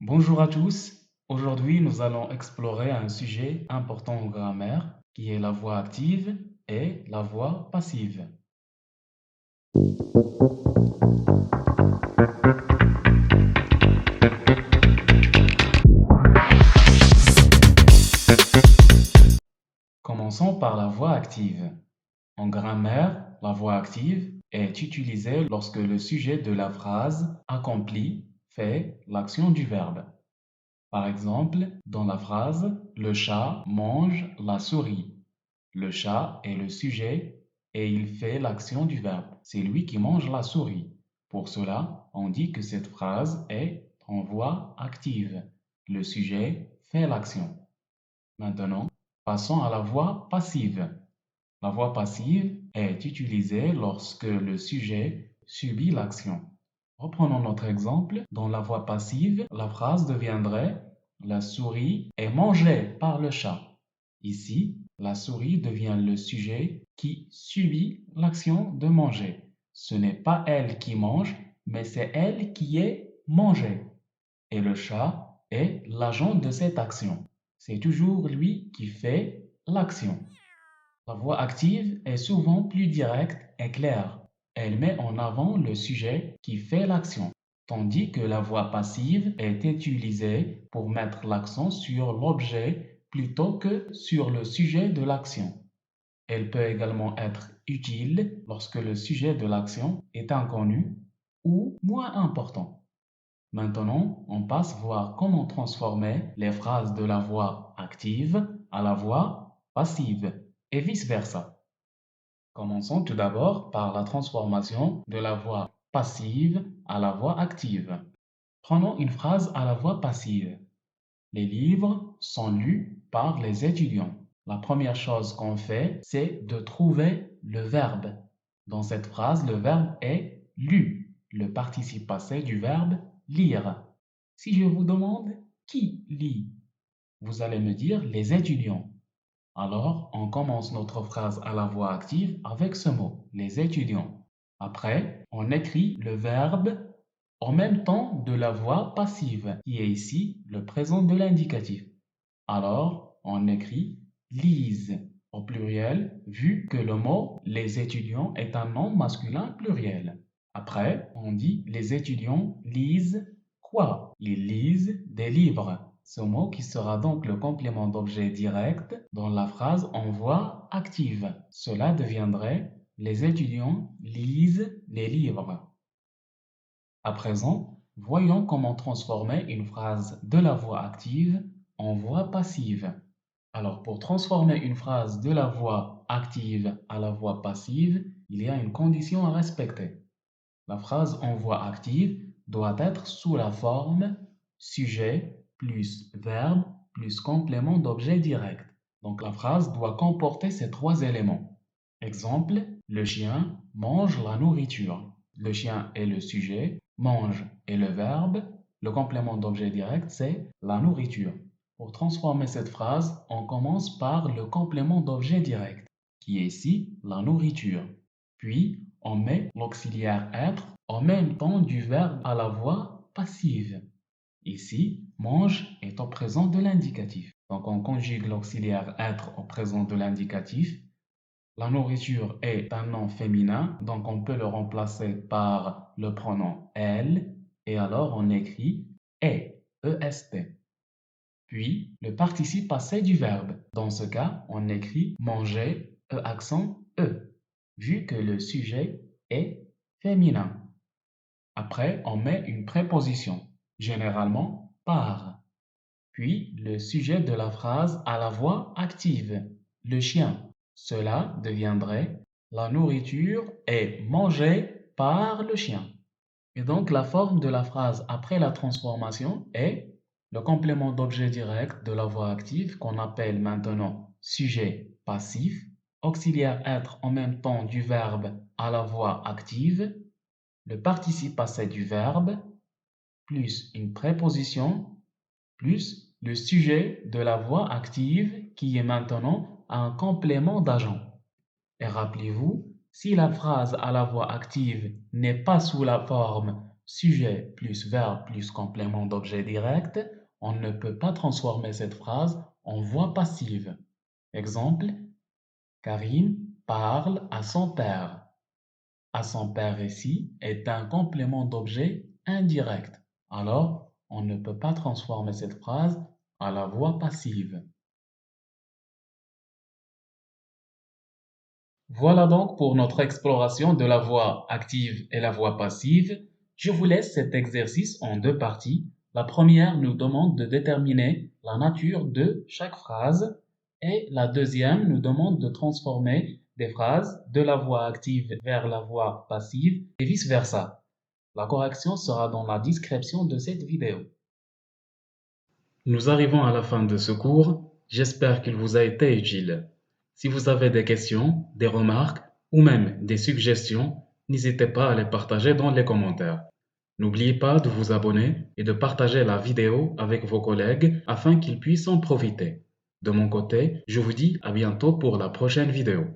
Bonjour à tous. Aujourd'hui, nous allons explorer un sujet important en grammaire qui est la voix active et la voix passive. Commençons par la voix active. En grammaire, la voix active est utilisée lorsque le sujet de la phrase accomplit, fait l'action du verbe. Par exemple, dans la phrase le chat mange la souris. Le chat est le sujet et il fait l'action du verbe. C'est lui qui mange la souris. Pour cela, on dit que cette phrase est en voix active. Le sujet fait l'action. Maintenant, passons à la voix passive. La voix passive est utilisée lorsque le sujet subit l'action. Reprenons notre exemple. Dans la voix passive, la phrase deviendrait la souris est mangée par le chat. Ici, la souris devient le sujet qui subit l'action de manger. Ce n'est pas elle qui mange, mais c'est elle qui est mangée. Et le chat est l'agent de cette action. C'est toujours lui qui fait l'action. La voix active est souvent plus directe et claire. Elle met en avant le sujet qui fait l'action, tandis que la voix passive est utilisée pour mettre l'accent sur l'objet plutôt que sur le sujet de l'action. Elle peut également être utile lorsque le sujet de l'action est inconnu ou moins important. Maintenant, on passe voir comment transformer les phrases de la voix active à la voix passive et vice-versa. Commençons tout d'abord par la transformation de la voix passive à la voix active. Prenons une phrase à la voix passive. Les livres sont lus par les étudiants. La première chose qu'on fait, c'est de trouver le verbe. Dans cette phrase, le verbe est lu, le participe passé du verbe lire. Si je vous demande qui lit, vous allez me dire les étudiants. Alors, on commence notre phrase à la voix active avec ce mot, les étudiants. Après, on écrit le verbe en même temps de la voix passive, qui est ici le présent de l'indicatif. Alors, on écrit lisent au pluriel, vu que le mot les étudiants est un nom masculin pluriel. Après, on dit les étudiants lisent quoi? Ils lisent des livres. Ce mot qui sera donc le complément d'objet direct dans la phrase en voix active. Cela deviendrait les étudiants lisent les livres. À présent, voyons comment transformer une phrase de la voix active en voix passive. Alors, pour transformer une phrase de la voix active à la voix passive, il y a une condition à respecter. La phrase en voix active doit être sous la forme sujet plus verbe plus complément d'objet direct. Donc, la phrase doit comporter ces trois éléments. Exemple, le chien mange la nourriture. Le chien est le sujet, mange est le verbe, le complément d'objet direct, c'est la nourriture. Pour transformer cette phrase, on commence par le complément d'objet direct, qui est ici la nourriture. Puis, on met l'auxiliaire être en même temps du verbe à la voix passive. Ici, mange est au présent de l'indicatif. Donc, on conjugue l'auxiliaire être au présent de l'indicatif. La nourriture est un nom féminin, donc on peut le remplacer par le pronom elle, et alors on écrit est, est. Puis, le participe passé du verbe. Dans ce cas, on écrit manger, accent e, vu que le sujet est féminin. Après, on met une préposition, généralement par. Puis, le sujet de la phrase à la voix active, le chien. Cela deviendrait la nourriture est mangée par le chien. Et donc, la forme de la phrase après la transformation est le complément d'objet direct de la voix active qu'on appelle maintenant sujet passif, auxiliaire être en même temps du verbe à la voix active, le participe passé du verbe, plus une préposition, plus le sujet de la voix active qui est maintenant un complément d'agent. Et rappelez-vous, si la phrase à la voix active n'est pas sous la forme sujet plus verbe plus complément d'objet direct, on ne peut pas transformer cette phrase en voix passive. Exemple, Karim parle à son père. À son père ici est un complément d'objet indirect. Alors, on ne peut pas transformer cette phrase à la voix passive. Voilà donc pour notre exploration de la voix active et la voix passive. Je vous laisse cet exercice en deux parties. La première nous demande de déterminer la nature de chaque phrase et la deuxième nous demande de transformer des phrases de la voix active vers la voix passive et vice-versa. La correction sera dans la description de cette vidéo. Nous arrivons à la fin de ce cours. J'espère qu'il vous a été utile. Si vous avez des questions, des remarques ou même des suggestions, n'hésitez pas à les partager dans les commentaires. N'oubliez pas de vous abonner et de partager la vidéo avec vos collègues afin qu'ils puissent en profiter. De mon côté, je vous dis à bientôt pour la prochaine vidéo.